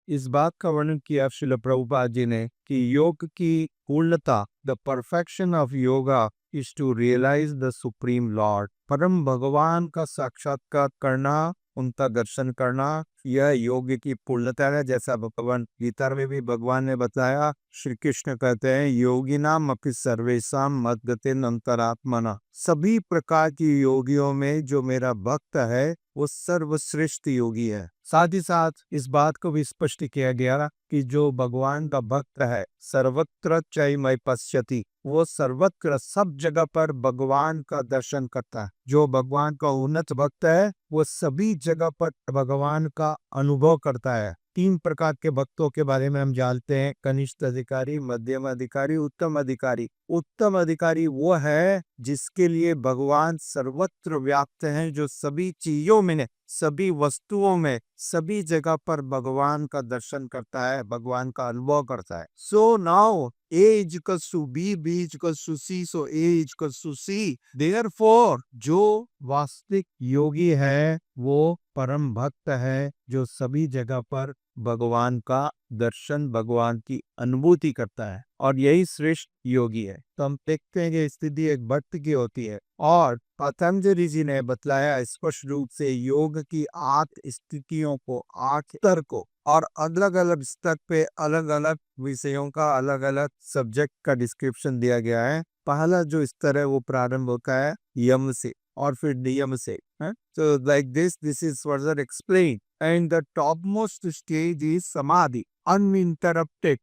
इस बात का वर्णन किया श्रील प्रभुपाद जी ने कि योग की पूर्णता, the perfection of yoga is to realise the supreme lord. परम भगवान का साक्षात्कार करना, उनका दर्शन करना, यह योग की पूर्णता है। जैसा भगवान गीता में भी भगवान ने बताया, श्री कृष्ण कहते हैं योगिनाम अपि सर्वेषां मद्गतेन अंतरात्मना। सभी प्रकार की योगियों में जो मेरा भक्त है वो सर्वश्रेष्ठ योगी है। साथ ही साथ इस बात को भी स्पष्ट किया गया कि जो भगवान का भक्त है सर्वत्र चैमय पश्यति, वो सर्वत्र सब जगह पर भगवान का दर्शन करता है। जो भगवान का उन्नत भक्त है वो सभी जगह पर भगवान का अनुभव करता है। 3 प्रकार के भक्तों के बारे में हम जानते हैं, कनिष्ठ अधिकारी, मध्यम अधिकारी, उत्तम अधिकारी। उत्तम अधिकारी वो है जिसके लिए भगवान सर्वत्र व्याप्त हैं, जो सभी चीजों में, सभी वस्तुओं में, सभी जगह पर भगवान का दर्शन करता है, भगवान का अनुभव करता है। So now A is equals to B, B is equals to C, so A is equals to C. Therefore, जो वास्तविक योगी है वो परम भक्त है, जो सभी जगह पर भगवान का दर्शन, भगवान की अनुभूति करता है, और यही श्रेष्ठ योगी है। तो हम देखते हैं कि स्थिति एक भक्त की होती है, और पतंजलि जी ने बतलाया स्पष्ट रूप से योग की 8 स्थितियों को, 8 स्तर को, और अलग अलग स्तर पे अलग अलग विषयों का, अलग अलग सब्जेक्ट का डिस्क्रिप्शन दिया गया है। पहला जो स्तर है वो प्रारंभ होता है यम से और फिर नियम से। So like this is further explained. And the topmost stage is samadhi, uninterrupted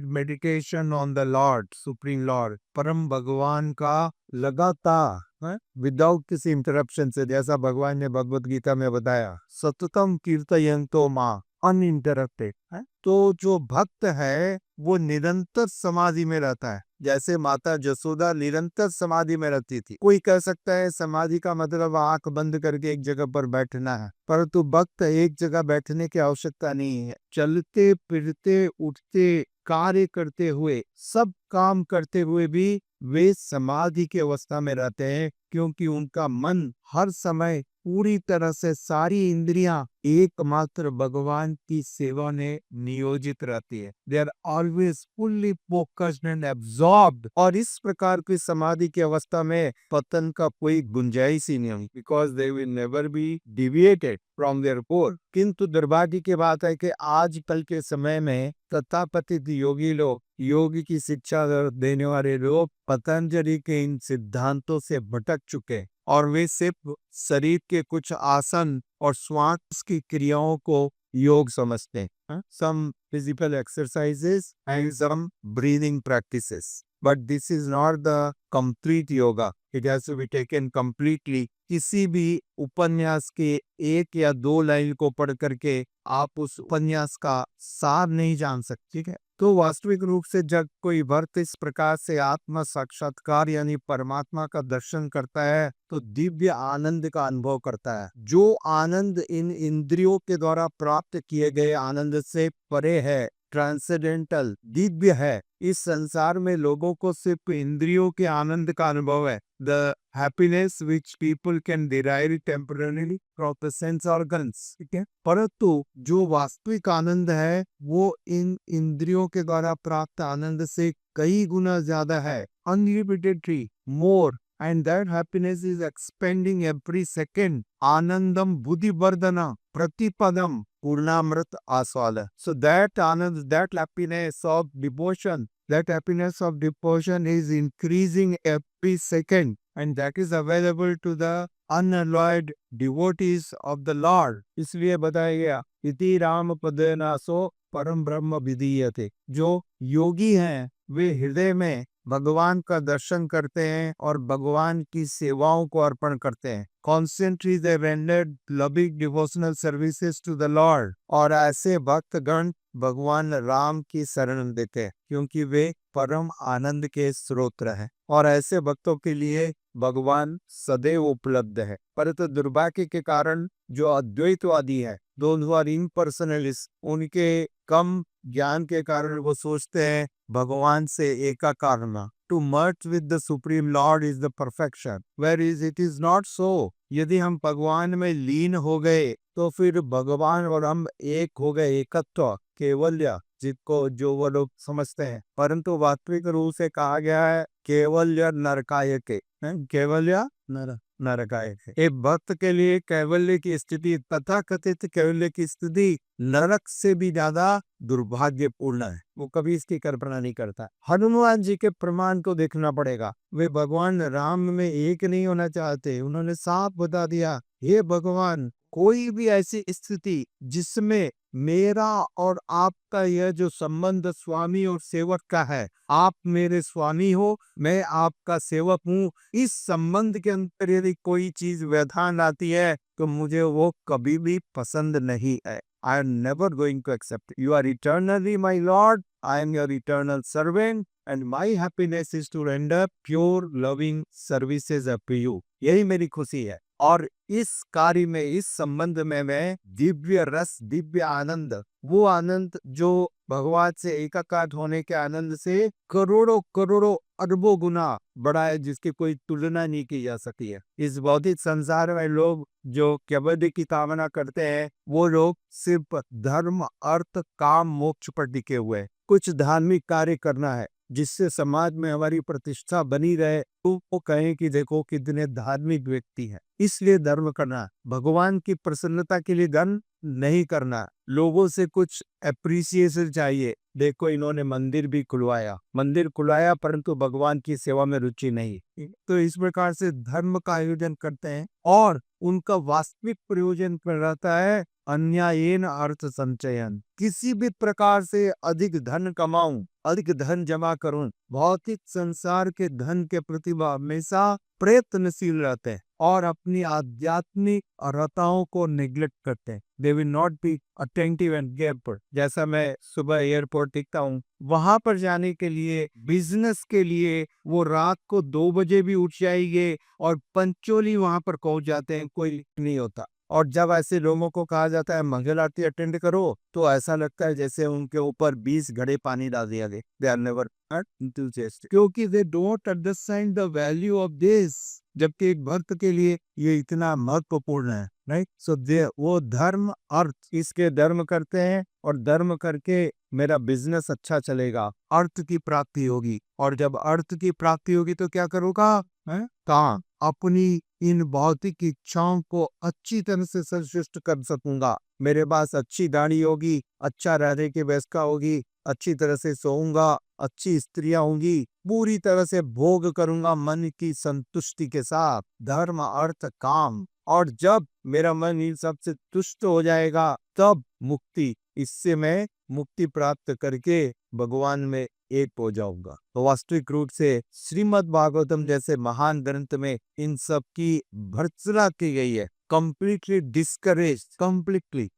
meditation on the Lord, Supreme Lord, परम भगवान का लगातार, विदाउट किसी इंटरप्शन से, जैसा भगवान ने भगवत गीता में बताया, सततम कीर्तयन्तो मां, अनइंटरप्टेड है। तो जो भक्त है वो निरंतर समाधि में रहता है, जैसे माता जसोदा निरंतर समाधि में रहती थी। कोई कह सकता है समाधि का मतलब आंख बंद करके एक जगह पर बैठना है, परंतु भक्त एक जगह बैठने की आवश्यकता नहीं है। चलते फिरते, उठते, कार्य करते हुए, सब काम करते हुए भी वे समाधि की अवस्था में रहते हैं, क्योंकि उनका मन हर समय पूरी तरह से, सारी इंद्रियां एकमात्र भगवान की सेवा में नियोजित रहती है। They are always fully focused and absorbed. और इस प्रकार की समाधि की अवस्था में पतन का कोई गुंजाइश ही नहीं, because they will never be deviated from there core. किंतु दुर्भाग्य की बात है कि आजकल के समय में तथाकथित योगी लोग, योग की शिक्षा देने वाले लोग पतंजलि के इन सिद्धांतों से भटक चुके, और वे सिर्फ शरीर के कुछ आसन और श्वास की क्रियाओं को योग समझते हैं। Some physical exercises and some breathing practices, but this is not the complete yoga. It has to be taken completely. किसी भी उपन्यास के 1 या 2 लाइन को पढ़ करके आप उस उपन्यास का सार नहीं जान सकते, ठीक है। तो वास्तविक रूप से जब कोई भक्त इस प्रकार से आत्मा साक्षात्कार यानी परमात्मा का दर्शन करता है तो दिव्य आनंद का अनुभव करता है। जो आनंद इन इंद्रियों के द्वारा प्राप्त किए गए आनंद से परे है, ट्रांसेंडेंटल, दिव्य है। इस संसार में लोगों को सिर्फ इंद्रियों के आनंद का अनुभव है, the happiness which people can derive temporarily from the sense organs, ठीक है। परंतु जो वास्तविक आनंद है वो इन इंद्रियों के द्वारा प्राप्त आनंद से कई गुना ज्यादा है, unlimitedly more, and that happiness is expanding every second. Anandam buddhivardhana pratipadam purnamrit aswada. So that anand, that happiness of devotion, that happiness of devotion is increasing every second, and that is available to the unalloyed devotees of the Lord. इसलिए बताया गया इति राम पदेना सो परम ब्रह्म विधीयते। जो योगी हैं वे हृदय में भगवान का दर्शन करते हैं और भगवान की सेवाओं को अर्पण करते हैं। Constantly they rendered loving devotional services to the Lord. और ऐसे भक्तगण भगवान राम की शरण देते हैं, क्योंकि वे परम आनंद के स्रोत हैं, और ऐसे भक्तों के लिए भगवान सदैव उपलब्ध है। परंतु दुर्भाग्य के कारण जो अद्वैतवादी है, those who are impersonalists, उनके कम ज्ञान के कारण वो सोचते हैं भगवान से एकाकार होना, to merge with the Supreme Lord is the perfection, whereas it is not so. यदि हम भगवान में लीन हो गए तो फिर भगवान और हम एक हो गए, एकत्व, केवल्य, जिसको जो वो लोग समझते हैं। परंतु वास्तविक रूप से कहा गया है केवल्य नरकाय के, केवल्य नरकाय के। एक भक्त के लिए कैवल्य की स्थिति, तथाकथित कैवल्य की स्थिति नरक से भी ज्यादा दुर्भाग्यपूर्ण है। वो कभी इसकी कल्पना नहीं करता। हनुमान जी के प्रमाण को देखना पड़ेगा। वे भगवान राम में एक नहीं होना चाहते। उन्होंने साफ बता दिया, हे भगवान, कोई भी ऐसी स्थिति जिसमें मेरा और आपका यह जो संबंध स्वामी और सेवक का है, आप मेरे स्वामी हो, मैं आपका सेवक हूँ, इस संबंध के अंदर यदि कोई चीज व्यवधान आती है तो मुझे वो कभी भी पसंद नहीं है। I am never going to accept. You are eternally my Lord. I am your eternal servant. And my happiness is to render pure loving services up to you. यही मेरी खुशी है। और इस कार्य में, इस संबंध में मैं दिव्य रस, दिव्य आनंद, वो आनंद जो भगवान से एकाकार होने के आनंद से करोड़ों करोड़ों अरबों गुना बड़ा है, जिसकी कोई तुलना नहीं की जा सकती है। इस भौतिक संसार में लोग जो केवल की कामना करते हैं, वो लोग सिर्फ धर्म, अर्थ, काम, मोक्ष पर टिके हुए हैं। कुछ धार्मिक कार्य करना है जिससे समाज में हमारी प्रतिष्ठा बनी रहे, तो वो कहें कि देखो कितने धार्मिक व्यक्ति हैं, इसलिए धर्म करना। भगवान की प्रसन्नता के लिए धर्म नहीं करना। लोगों से कुछ एप्रिसिएशन चाहिए। देखो इन्होंने मंदिर भी खुलवाया परंतु भगवान की सेवा में रुचि नहीं। तो इस प्रकार से धर्म का आयोजन करते हैं और उनका वास्तविक प्रयोजन पर रहता है अन्यायेन अर्थ संचयन। किसी भी प्रकार से अधिक धन कमाऊं, अधिक धन जमा करूं। भौतिक संसार के धन के प्रति हमेशा प्रयत्नशील रहते हैं और अपनी आध्यात्मिक अर्हताओं को निग्लेक्ट करते हैं। They will not be attentive and careful. जैसा मैं सुबह एयरपोर्ट टिकता हूँ, वहां पर जाने के लिए, बिजनेस के लिए वो रात को 2 बजे भी उठ जाएंगे और पंचोली वहां पर पहुंच जाते हैं, कोई नहीं होता। और जब ऐसे लोगों को कहा जाता है मंगल आरती अटेंड करो, तो ऐसा लगता है जैसे उनके ऊपर 20 घड़े पानी डाल दिया गया। दे आर नेवर enthusiastic, क्योंकि they don't understand the value of this. जबकि एक भक्त के लिए ये इतना महत्वपूर्ण है, राइट? सो दे वो धर्म, अर्थ, इसके धर्म करते हैं और धर्म करके मेरा बिजनेस अच्छा चलेगा, अर्थ की प्राप्ति होगी। और जब अर्थ की प्राप्ति होगी तो क्या करूँगा? काम, अपनी इन भौतिक इच्छाओं को अच्छी तरह से संतुष्ट कर सकूंगा। मेरे पास अच्छी दाढ़ी होगी, अच्छा रहने की व्यवस्था होगी, अच्छी तरह से सोऊंगा, अच्छी स्त्रियां होंगी, पूरी तरह से भोग करूंगा मन की संतुष्टि के साथ। धर्म, अर्थ, काम। और जब मेरा मन इन सब से तुष्ट हो जाएगा तब मुक्ति, इससे मैं मुक्ति प्राप्त करके भगवान में एक हो जाऊंगा। तो वास्तविक रूप से श्रीमद् भागवतम जैसे महान ग्रंथ में इन सब की भर्त्सना की गई है। कंप्लीटली डिस्करेज, कंप्लीटली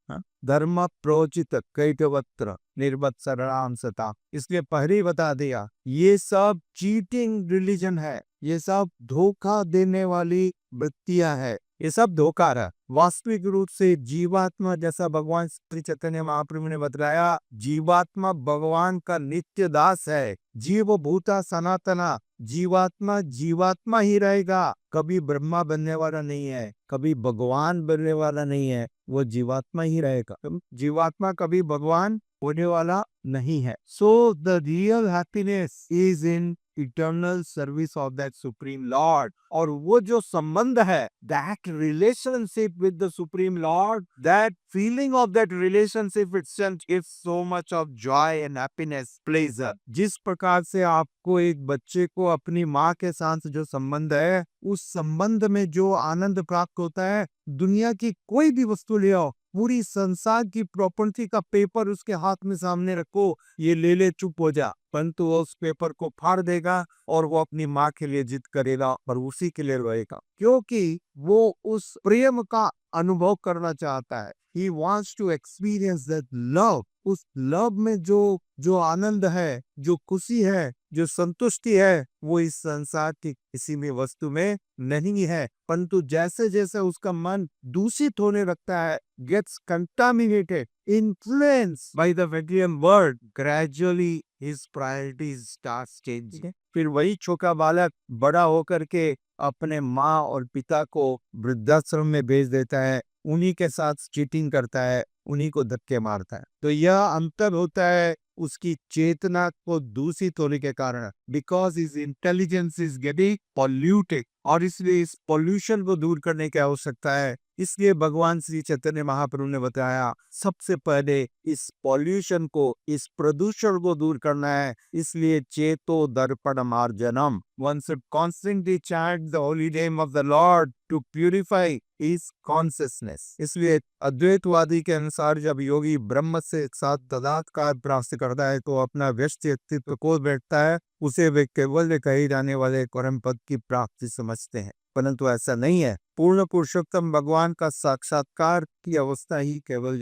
धर्म प्रोचित कैटवत्र निर्वत्सराम सता। इसलिए पहले ही बता दिया, ये सब चीटिंग रिलीजन है, ये सब धोखा देने वाली वृत्तियां है, ये सब धोखा है। वास्तविक रूप से जीवात्मा, जैसा भगवान श्री चैतन्य महाप्रभु ने बताया, जीवात्मा भगवान का नित्य दास है। जीव भूता सनातना, जीवात्मा जीवात्मा ही रहेगा, कभी ब्रह्मा बनने वाला नहीं है, कभी भगवान बनने वाला नहीं है, वो जीवात्मा ही रहेगा। जीवात्मा कभी भगवान होने वाला नहीं है। So the real happiness is in eternal service of that supreme Lord. और वो जो संबंध है, that relationship with the supreme Lord, that feeling of that relationship itself gives so much of Joy and happiness, pleasure. जिस प्रकार से आपको एक बच्चे को अपनी माँ के साथ जो संबंध है, उस संबंध में जो आनंद प्राप्त होता है, दुनिया की कोई भी वस्तु ले आओ, पूरी संसार की प्रॉपर्टी का पेपर उसके हाथ में सामने रखो, ये ले ले, चुप हो जा, परंतु वो उस पेपर को फाड़ देगा और वो अपनी माँ के लिए जिद करेगा और उसी के लिए रोएगा, क्योंकि वो उस प्रेम का अनुभव करना चाहता है। He wants to experience that love। उस लव में जो आनंद है, जो खुशी है, जो संतुष्टि है, वो इस संसार की किसी भी वस्तु में नहीं है। परंतु जैसे जैसे उसका मन दूषित होने लगता है, gets contaminated, influenced by the material world, gradually his priorities starts changing। फिर वही छोटा बालक बड़ा होकर के अपने माँ और पिता को वृद्धाश्रम में भेज देता है, उन्हीं के साथ चीटिंग करता है, उन्हीं को धक्के मारता है। तो यह अंतर होता है उसकी चेतना को दूषित होने के कारण, because is intelligence is getting polluted, और इसलिए इस पॉल्यूशन को दूर करने की आवश्यकता है। इसलिए भगवान श्री चैतन्य महाप्रभु ने बताया सबसे पहले इस पॉल्यूशन को, इस प्रदूषण को दूर करना है। इसलिए चेतो दर्पण मार्जनम, one should constantly chant the holy name of the Lord to purify his consciousness। इसलिए अद्वैतवादी के अनुसार जब योगी ब्रह्म से साथ तदात्कार प्राप्त करता है तो अपना व्यस्त अस्तित्व को बैठता है, उसे वे केवल कहे जाने वाले परम पद की प्राप्ति समझते हैं, परंतु ऐसा नहीं है। पूर्ण पुरुषोत्तम भगवान का साक्षात्कार की अवस्था ही केवल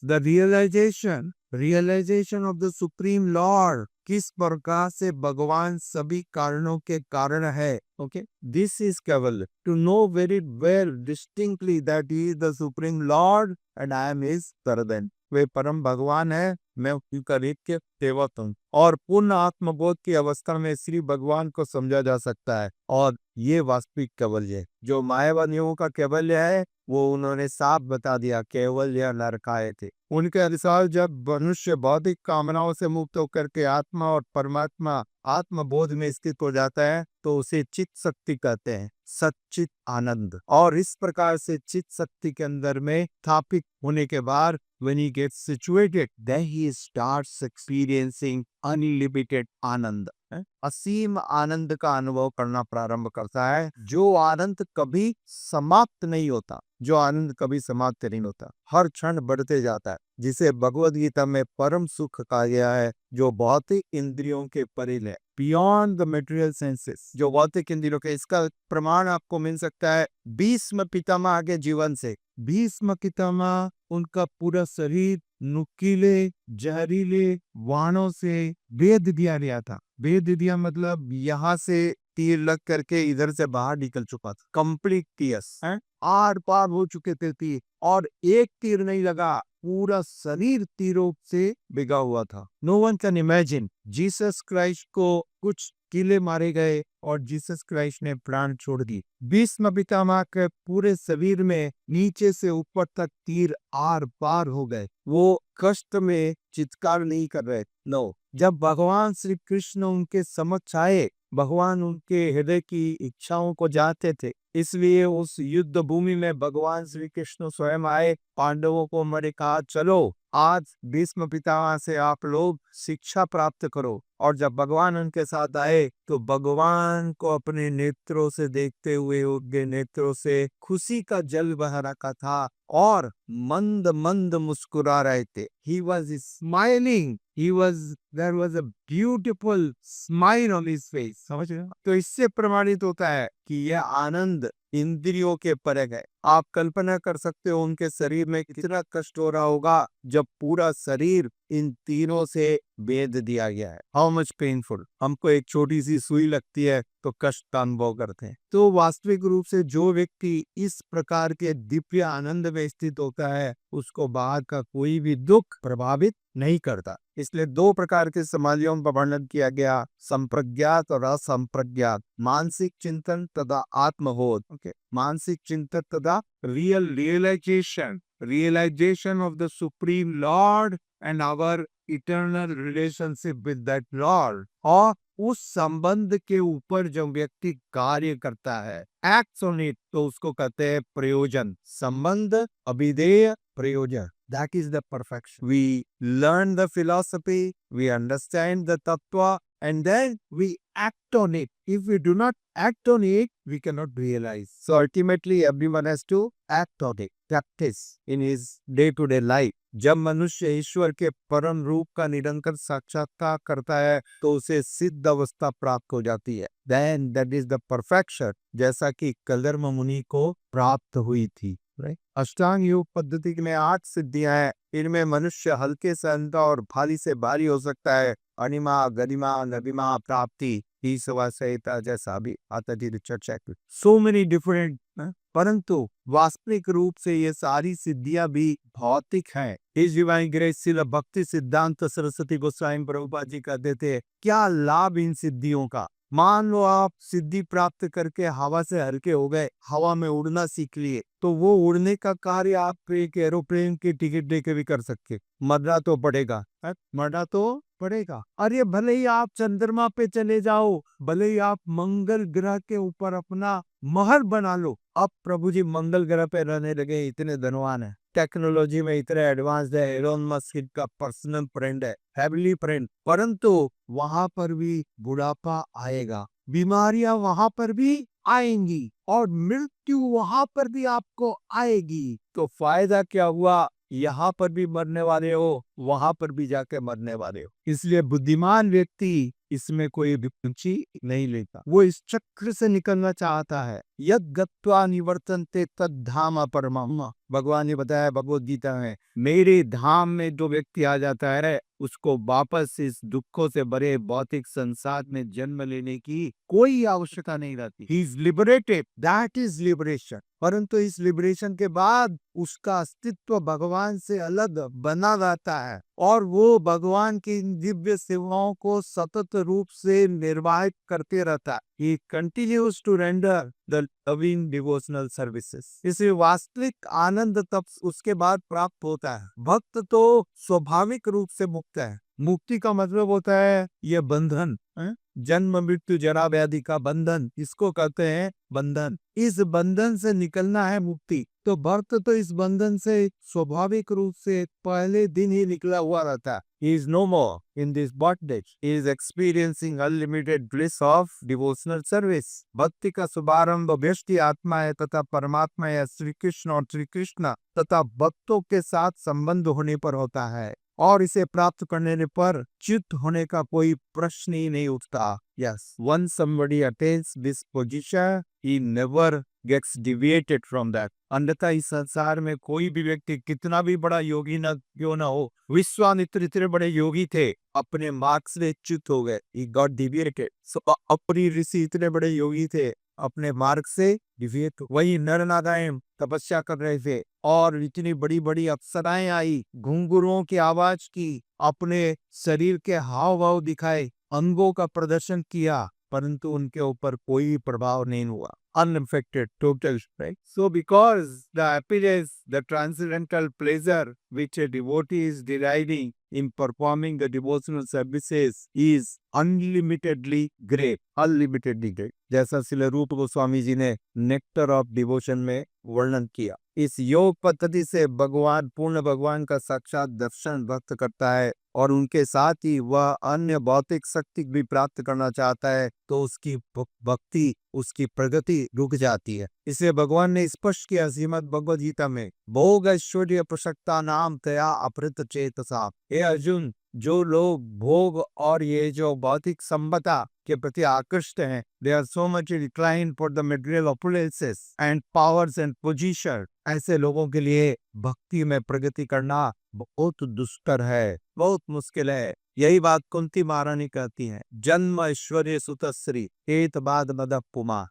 the realisation of the supreme Lord, किस प्रकार से भगवान सभी कारणों के कारण है। ओके, दिस इज केवल to know very well distinctly that he is the supreme Lord and I am his servant. वे परम भगवान है, मैं उनका नित्य सेवक हूँ। और पूर्ण आत्मबोध की अवस्था में श्री भगवान को समझा जा सकता है, और ये वास्तविक कैवल्य। जो मायावादियों का कैवल्य है वो उन्होंने साफ बता दिया, कैवल्य नरकाए थे। उनके अनुसार जब मनुष्य भौतिक कामनाओं से मुक्त होकर के आत्मा और परमात्मा आत्मबोध में स्थित हो जाता है तो उसे चित्त शक्ति कहते हैं, सच्चित आनंद। और इस प्रकार से चित्त शक्ति के अंदर में स्थापित होने के बाद when he gets situated, then he starts experiencing unlimited आनंद, असीम आनंद का अनुभव करना प्रारंभ करता है, जो आनंद कभी समाप्त नहीं होता, जो आनंद कभी समाप्त नहीं होता, हर क्षण बढ़ते जाता है, जिसे भगवद गीता में परम सुख कहा गया है, जो भौतिक इंद्रियों के परे है, बियॉन्ड द मटेरियल सेंसेस। जो भौतिक इंद्रियों के, इसका प्रमाण आपको मिल सकता है भीष्म पितामह के जीवन से। भीष्म पितामह, उनका पूरा शरीर नुकीले जहरीले बाणों से भेद दिया गया था। भेद दिया मतलब यहाँ से तीर लग करके इधर से बाहर निकल चुका था, कंप्लीट टीयर्स आर पार हो चुके थे तीर, और एक तीर नहीं लगा, पूरा शरीर तीरों से भिगा हुआ था। No one can imagine. Jesus Christ को कुछ कीले मारे गए और जीसस क्राइस्ट ने प्राण छोड़ दी। भीष्म पितामह के पूरे शरीर में नीचे से ऊपर तक तीर आर पार हो गए। वो कष्ट में चित्कार नहीं कर रहे, नो। जब भगवान श्री कृष्ण उनके समक्ष आए, भगवान उनके हृदय की इच्छाओं को जानते थे, इसलिए उस युद्ध भूमि में भगवान श्री कृष्ण स्वयं आए, पांडवों को मैंने कहा चलो आज भीष्म पितामह से आप लोग शिक्षा प्राप्त करो। और जब भगवान उनके साथ आए तो भगवान को अपने नेत्रों से देखते हुए उनके नेत्रों से खुशी का जल बह रहा था और मंद मंद मुस्कुरा रहे थे। He was smiling. There was a beautiful smile on his face. समझ रहे हो? तो इससे प्रमाणित होता है कि यह आनंद इंद्रियों के परे है। आप कल्पना कर सकते हो उनके शरीर में कितना कष्ट हो रहा होगा जब पूरा शरीर इन तीरों से भेद दिया गया है। How much painful. हमको एक छोटी सी सुई लगती है तो कष्ट का अनुभव करते हैं। तो वास्तविक रूप से जो व्यक्ति इस प्रकार के दिव्य आनंद में स्थित होता है उसको बाहर का कोई भी दुख प्रभावित नहीं करता। इसलिए दो प्रकार के समाधियों का वर्णन किया गया, संप्रज्ञात और असंप्रज्ञात, मानसिक चिंतन तथा आत्मबोध। ओके, मानसिक चिंतन तथा realisation of the supreme Lord and our eternal relationship with that lord. और उस संबंध के ऊपर जो व्यक्ति कार्य करता है, एक्ट्स ऑन इट, तो उसको कहते हैं प्रयोजन। संबंध, अभिधेय, प्रयोजन। That is the perfection. We learn the philosophy, we understand the tattva, and then we act on it. If we do not act on it, we cannot realize. So ultimately, everyone has to act on it, practice in his day-to-day life. जब मनुष्य ईश्वर के परम रूप का निरंतर साक्षात्कार करता है तो उसे सिद्ध अवस्था प्राप्त हो जाती है। Then that is the perfection, जैसा कि कलर्म मुनि को प्राप्त हुई थी। अष्टांग योग पद्धति में 8 सिद्धियां हैं। इनमें मनुष्य हल्के से हल्का और भारी से भारी हो सकता है। अनिमा, गरिमा, नबिमा, प्राप्ति, संहिता जैसा भी आता है चर्चा की। सो मेनी डिफरेंट, परंतु वास्तविक रूप से ये सारी सिद्धियां भी भौतिक हैं। इस डिवाइन ग्रेस श्रील भक्ति सिद्धांत सरस्वती गोस्वामी प्रभुपाद जी कहते थे, क्या लाभ इन सिद्धियों का? मान लो आप सिद्धि प्राप्त करके हवा से हल्के हो गए, हवा में उड़ना सीख लिए, तो वो उड़ने का कार्य आप एक एरोप्लेन की टिकट देके भी कर सकते। मरना तो पड़ेगा, मरना तो पड़ेगा। अरे भले ही आप चंद्रमा पे चले जाओ, भले ही आप मंगल ग्रह के ऊपर अपना महल बना लो, अब प्रभु जी मंगल ग्रह पे रहने लगे, इतने धनवान है, टेक्नोलॉजी में इतने एडवांस है, एलोन मस्क का पर्सनल फ्रेंड है, फैमिली फ्रेंड, परंतु वहां पर भी बुढ़ापा आएगा, बीमारियां वहां पर भी आएंगी और मृत्यु वहां पर भी आपको आएगी। तो फायदा क्या हुआ, यहाँ पर भी मरने वाले हो, वहां पर भी जाके मरने वाले हो। इसलिए बुद्धिमान व्यक्ति इसमें कोई रुचि नहीं लेता, वो इस चक्र से निकलना चाहता है। यद गत्वा निवर्तन्ते तद धाम परमम, भगवान ने बताया भगवद गीता में, मेरे धाम में जो व्यक्ति आ जाता है उसको वापस इस दुखों से भरे भौतिक संसार में जन्म लेने की कोई आवश्यकता नहीं रहती। He is liberated, that is liberation. परंतु इस लिबरेशन के बाद उसका अस्तित्व भगवान से अलग बना रहता है और वो भगवान की दिव्य सेवाओं को सतत रूप से निर्वाहित करते रहता है। He continues to render the loving devotional services. इसे वास्तविक आनंद तब उसके बाद प्राप्त होता है। भक्त तो स्वाभाविक रूप से मुक्त है। मुक्ति का मतलब होता है ये बंधन, जन्म मृत्यु जरा व्याधि का बंधन, इसको कहते हैं बंधन। इस बंधन से निकलना है मुक्ति। तो भक्त तो इस बंधन से स्वाभाविक रूप से पहले दिन ही निकला हुआ रहता है। He is no more in this bondage. He is experiencing unlimited bliss of devotional service. भक्ति का शुभारंभ व्यष्टि आत्मा है तथा परमात्मा है श्री कृष्ण और श्री कृष्ण तथा भक्तों के साथ संबंध होने पर होता है और इसे प्राप्त करने पर च्युत होने का कोई प्रश्न ही नहीं उठता। Yes, once somebody attains this position, he never gets deviated from that. अन्यथा इस संसार में कोई भी व्यक्ति कितना भी बड़ा योगी न क्यों ना हो, विश्वामित्र इतने बड़े योगी थे, अपने मार्ग से च्युत हो गए, he got deviated. So अपनी ऋषि इतने बड़े योगी थे, अपने मार्ग से डिविएट। वही नर नारायण तपस्या कर रहे थे और इतनी बड़ी बड़ी अप्सराएं आई, घुंघरुओं की आवाज की, अपने शरीर के हाव भाव दिखाए, अंगों का प्रदर्शन किया, परंतु उनके ऊपर कोई प्रभाव नहीं हुआ। Unaffected, total, right? So because the happiness, the transcendental pleasure which a devotee is deriving in performing the devotional services is unlimitedly great, unlimitedly great. जैसा श्रील रूप गोस्वामी जी ने नेक्टर ऑफ डिवोशन में वर्णन किया। इस योग पद्धति से भगवान पूर्ण भगवान का साक्षात दर्शन भक्त करता है और उनके साथ ही वह अन्य भौतिक शक्ति भी प्राप्त करना चाहता है तो उसकी भक्ति, उसकी प्रगति रुक जाती है। इसे भगवान ने स्पष्ट किया श्रीमद् भगवद गीता में, भोग ऐश्वर्य प्रसक्ता नाम तया अपृत चेतसा। हे अर्जुन, जो लोग भोग और ये जो भौतिक संपदा के प्रति आकृष्ट हैं, they are so much inclined for the material opulences and powers and position, ऐसे लोगों के लिए भक्ति में प्रगति करना बहुत दुष्कर है, बहुत मुश्किल है। यही बात कुंती महारानी कहती है, जन्म ऐश्वर्य सुतश्री हेत बाद मद पुमा।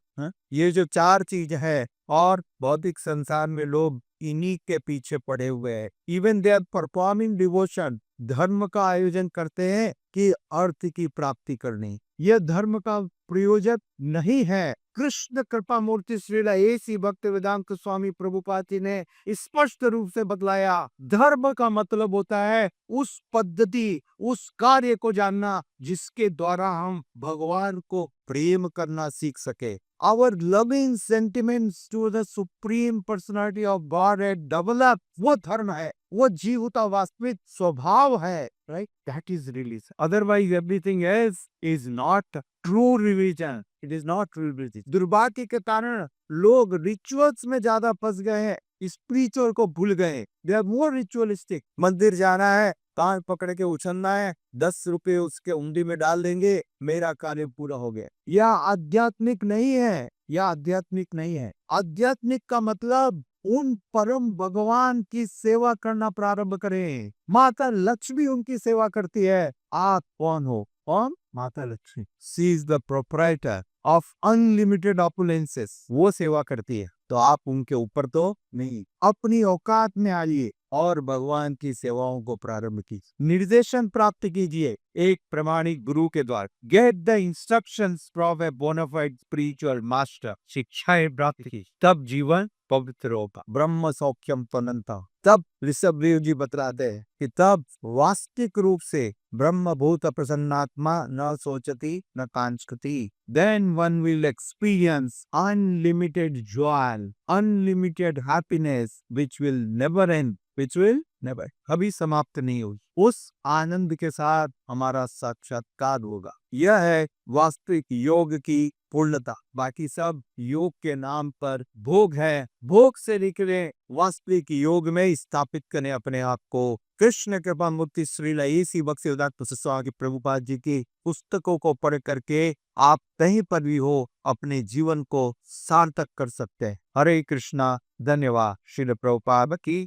ये जो चार चीज है और भौतिक संसार में लोग इन्हीं के पीछे पड़े हुए हैं। Even they are performing devotion, धर्म का आयोजन करते हैं कि अर्थ की प्राप्ति करनी। यह धर्म का प्रयोजक नहीं है। कृष्ण कृपा मूर्ति श्रील ऐसी भक्त वेदांत स्वामी प्रभुपाद जी ने स्पष्ट रूप से बतलाया, धर्म का मतलब होता है उस पद्धति, उस कार्य को जानना जिसके द्वारा हम भगवान को प्रेम करना सीख सके। Our loving sentiments to the supreme personality of God है develop, वो धर्म है, वो जीव का वास्तविक स्वभाव है, right? That is religion. Otherwise everything else is not true religion. It is not true religion. दुर्भाग्य के कारण लोग रिचुअल्स में ज्यादा फंस गए हैं, स्पिरिचुअल को भूल गए। They are more ritualistic. मंदिर जाना है, कान पकड़ के उछलना है, 10 रुपए उसके उंगली में डाल देंगे, मेरा कार्य पूरा हो गया। यह आध्यात्मिक नहीं है, यह आध्यात्मिक नहीं है। आध्यात्मिक का मतलब उन परम भगवान की सेवा करना प्रारंभ करें। माता लक्ष्मी उनकी सेवा करती है। आप कौन हो? कौन? माता Lakshmi. She is the proprietor of unlimited opulences, वो सेवा करती है, तो आप उनके ऊपर तो नहीं। अपनी औकात में आइए, और भगवान की सेवाओं को प्रारंभ की। निर्देशन प्राप्त कीजिए एक प्रामाणिक गुरु के द्वारा। Get the instructions from a bona fide spiritual master. शिक्षाएं प्राप्त की, तब जीवन पवित्र होगा। ब्रह्म सौख्यम तनंता। तब ऋषभ देव जी बतलाते हैं कि तब वास्तविक रूप से ब्रह्म भूत प्रसन्नात्मा न सोचती न कांक्षती। Then one will experience unlimited joy, unlimited happiness, which will never end, which will never कभी समाप्त नहीं होगी। उस आनंद के साथ हमारा साक्षात्कार होगा। यह है वास्तविक योग की पूर्णता। बाकी सब योग के नाम पर भोग है। भोग से निकले वास्तविक योग में स्थापित करें अपने आप को। कृष्ण कृपा मूर्ति श्रील इसी भक्तिवेदांत स्वामी प्रभुपाद जी की पुस्तकों को पढ़ करके आप कहीं पर भी हो अपने जीवन को सार्थक कर सकते हैं। हरे कृष्णा। धन्यवाद। श्रील प्रभुपाद की